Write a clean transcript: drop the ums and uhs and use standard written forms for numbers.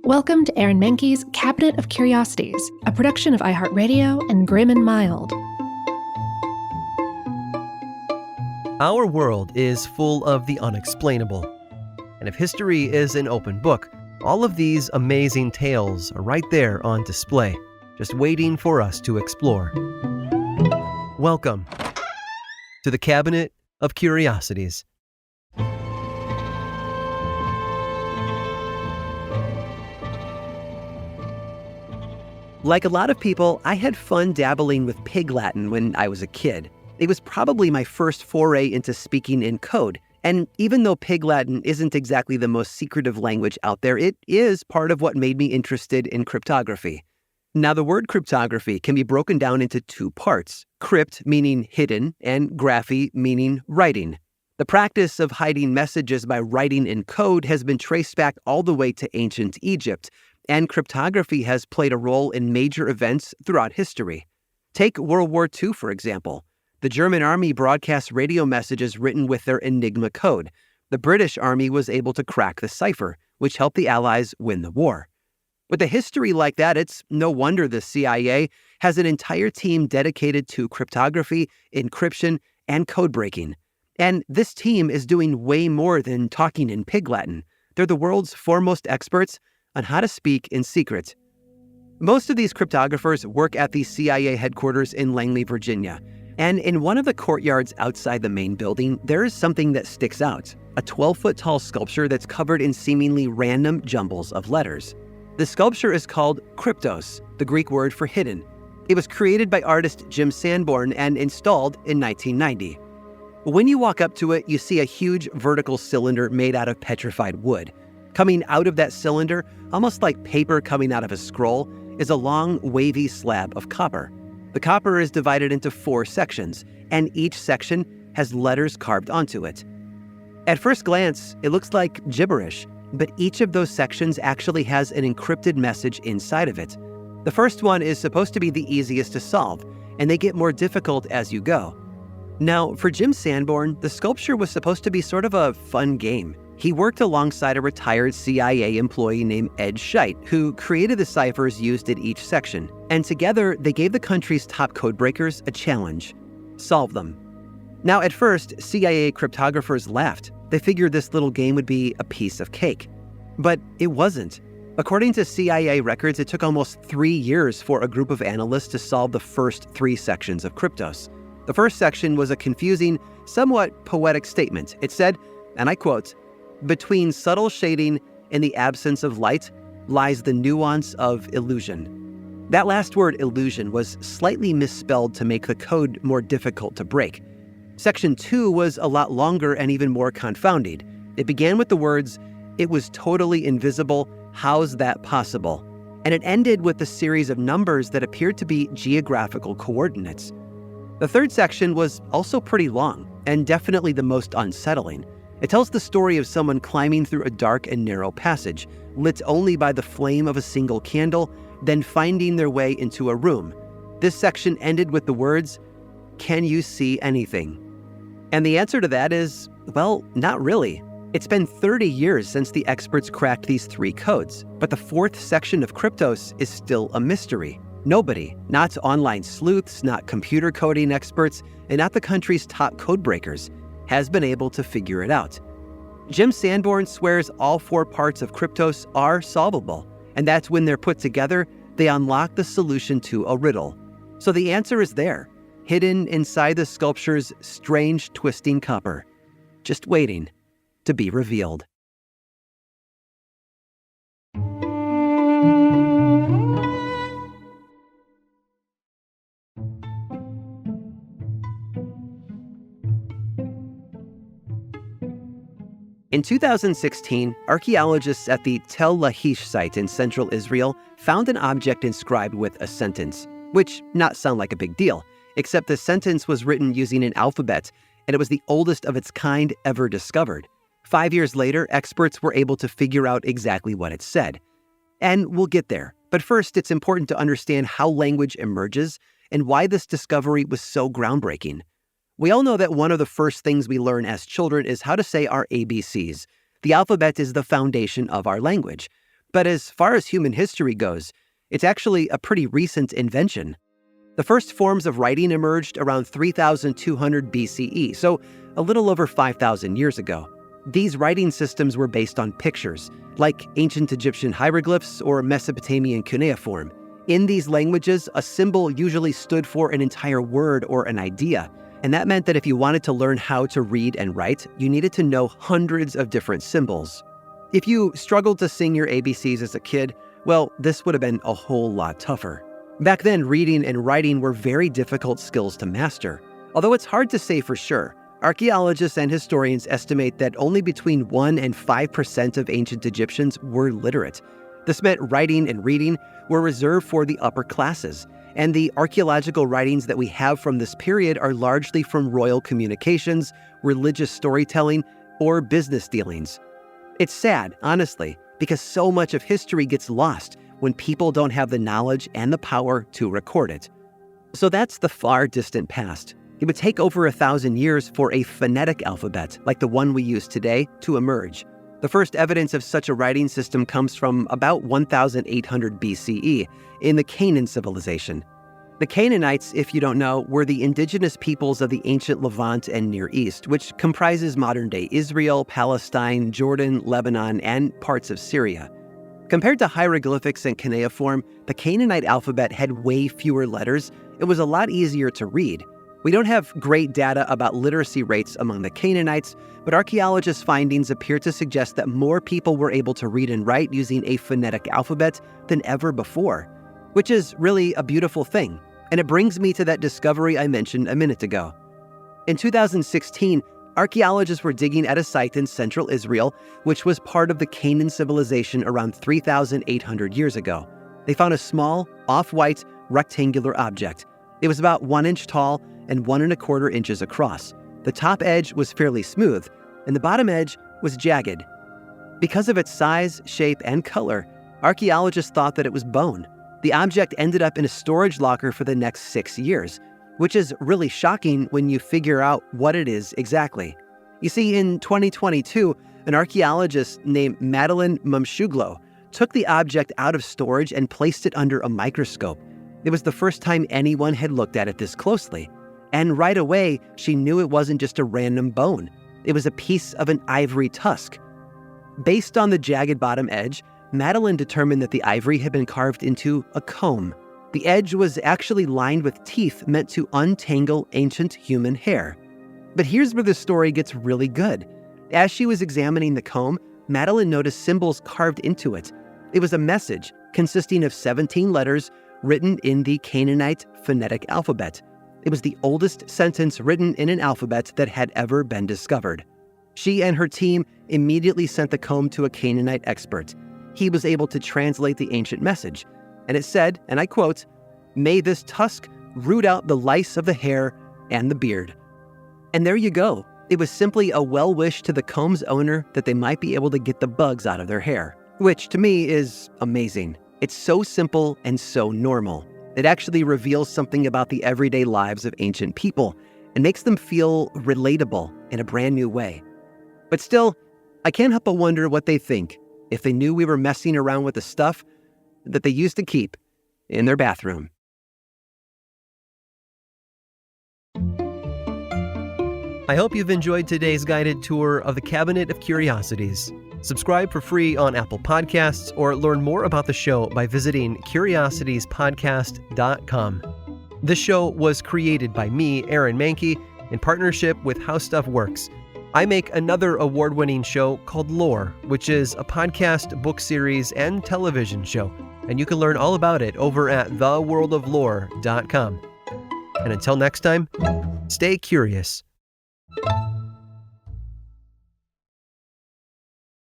Welcome to Aaron Mahnke's Cabinet of Curiosities, a production of iHeartRadio and Grim and Mild. Our world is full of the unexplainable. And if history is an open book, all of these amazing tales are right there on display, just waiting for us to explore. Welcome to the Cabinet of Curiosities. Like a lot of people, I had fun dabbling with Pig Latin when I was a kid. It was probably my first foray into speaking in code. And even though Pig Latin isn't exactly the most secretive language out there, it is part of what made me interested in cryptography. Now, the word cryptography can be broken down into two parts: crypt, meaning hidden, and graphy, meaning writing. The practice of hiding messages by writing in code has been traced back all the way to ancient Egypt, and cryptography has played a role in major events throughout history. Take World War II, for example. The German army broadcast radio messages written with their Enigma code. The British army was able to crack the cipher, which helped the Allies win the war. With a history like that, it's no wonder the CIA has an entire team dedicated to cryptography, encryption, and code breaking. And this team is doing way more than talking in Pig Latin. They're the world's foremost experts on how to speak in secret. Most of these cryptographers work at the CIA headquarters in Langley, Virginia. And in one of the courtyards outside the main building, there is something that sticks out: a 12-foot-tall sculpture that's covered in seemingly random jumbles of letters. The sculpture is called Kryptos, the Greek word for hidden. It was created by artist Jim Sanborn and installed in 1990. When you walk up to it, you see a huge vertical cylinder made out of petrified wood. Coming out of that cylinder, almost like paper coming out of a scroll, is a long, wavy slab of copper. The copper is divided into 4 sections, and each section has letters carved onto it. At first glance, it looks like gibberish, but each of those sections actually has an encrypted message inside of it. The first one is supposed to be the easiest to solve, and they get more difficult as you go. Now, for Jim Sanborn, the sculpture was supposed to be sort of a fun game. He worked alongside a retired CIA employee named Ed Scheidt, who created the ciphers used in each section. And together, they gave the country's top codebreakers a challenge: solve them. Now, at first, CIA cryptographers laughed. They figured this little game would be a piece of cake. But it wasn't. According to CIA records, it took almost 3 years for a group of analysts to solve the first 3 sections of Kryptos. The first section was a confusing, somewhat poetic statement. It said, and I quote, "Between subtle shading and the absence of light lies the nuance of illusion." That last word, illusion, was slightly misspelled to make the code more difficult to break. Section 2 was a lot longer and even more confounding. It began with the words, "It was totally invisible. How's that possible?" And it ended with a series of numbers that appeared to be geographical coordinates. The third section was also pretty long, and definitely the most unsettling. It tells the story of someone climbing through a dark and narrow passage, lit only by the flame of a single candle, then finding their way into a room. This section ended with the words, "Can you see anything?" And the answer to that is, well, not really. It's been 30 years since the experts cracked these 3 codes, but the 4th section of Kryptos is still a mystery. Nobody, not online sleuths, not computer coding experts, and not the country's top codebreakers, has been able to figure it out. Jim Sanborn swears all 4 parts of Kryptos are solvable, and that's when they're put together, they unlock the solution to a riddle. So the answer is there, hidden inside the sculpture's strange twisting copper, just waiting to be revealed. In 2016, archaeologists at the Tel Lahish site in central Israel found an object inscribed with a sentence, which not sound like a big deal, except the sentence was written using an alphabet, and it was the oldest of its kind ever discovered. 5 years later, experts were able to figure out exactly what it said. And we'll get there. But first, it's important to understand how language emerges and why this discovery was so groundbreaking. We all know that one of the first things we learn as children is how to say our ABCs. The alphabet is the foundation of our language. But as far as human history goes, it's actually a pretty recent invention. The first forms of writing emerged around 3200 BCE, so a little over 5,000 years ago. These writing systems were based on pictures, like ancient Egyptian hieroglyphs or Mesopotamian cuneiform. In these languages, a symbol usually stood for an entire word or an idea, and that meant that if you wanted to learn how to read and write, you needed to know hundreds of different symbols. If you struggled to sing your ABCs as a kid, well, this would have been a whole lot tougher. Back then, reading and writing were very difficult skills to master. Although it's hard to say for sure, archaeologists and historians estimate that only between 1% and 5% of ancient Egyptians were literate. This meant writing and reading were reserved for the upper classes, and the archaeological writings that we have from this period are largely from royal communications, religious storytelling, or business dealings. It's sad, honestly, because so much of history gets lost when people don't have the knowledge and the power to record it. So that's the far distant past. It would take over 1,000 years for a phonetic alphabet, like the one we use today, to emerge. The first evidence of such a writing system comes from about 1,800 BCE in the Canaan civilization. The Canaanites, if you don't know, were the indigenous peoples of the ancient Levant and Near East, which comprises modern-day Israel, Palestine, Jordan, Lebanon, and parts of Syria. Compared to hieroglyphics and cuneiform, the Canaanite alphabet had way fewer letters. It was a lot easier to read. We don't have great data about literacy rates among the Canaanites, but archaeologists' findings appear to suggest that more people were able to read and write using a phonetic alphabet than ever before, which is really a beautiful thing. And it brings me to that discovery I mentioned a minute ago. In 2016, archaeologists were digging at a site in central Israel, which was part of the Canaan civilization around 3,800 years ago. They found a small, off-white, rectangular object. It was about 1 inch tall and 1¼ inches across. The top edge was fairly smooth, and the bottom edge was jagged. Because of its size, shape, and color, archaeologists thought that it was bone. The object ended up in a storage locker for the next 6 years, which is really shocking when you figure out what it is exactly. You see, in 2022, an archaeologist named Madeline Mumshuglo took the object out of storage and placed it under a microscope. It was the first time anyone had looked at it this closely. And right away, she knew it wasn't just a random bone. It was a piece of an ivory tusk. Based on the jagged bottom edge, Madeline determined that the ivory had been carved into a comb. The edge was actually lined with teeth meant to untangle ancient human hair. But here's where the story gets really good. As she was examining the comb, Madeline noticed symbols carved into it. It was a message consisting of 17 letters written in the Canaanite phonetic alphabet. It was the oldest sentence written in an alphabet that had ever been discovered. She and her team immediately sent the comb to a Canaanite expert. He was able to translate the ancient message, and it said, and I quote, "May this tusk root out the lice of the hair and the beard." And there you go. It was simply a well wish to the comb's owner that they might be able to get the bugs out of their hair, which to me is amazing. It's so simple and so normal. It actually reveals something about the everyday lives of ancient people and makes them feel relatable in a brand new way. But still, I can't help but wonder what they think if they knew we were messing around with the stuff that they used to keep in their bathroom. I hope you've enjoyed today's guided tour of the Cabinet of Curiosities. Subscribe for free on Apple Podcasts or learn more about the show by visiting curiositiespodcast.com. This show was created by me, Aaron Mahnke, in partnership with How Stuff Works. I make another award-winning show called Lore, which is a podcast, book series, and television show, and you can learn all about it over at theworldoflore.com. And until next time, stay curious.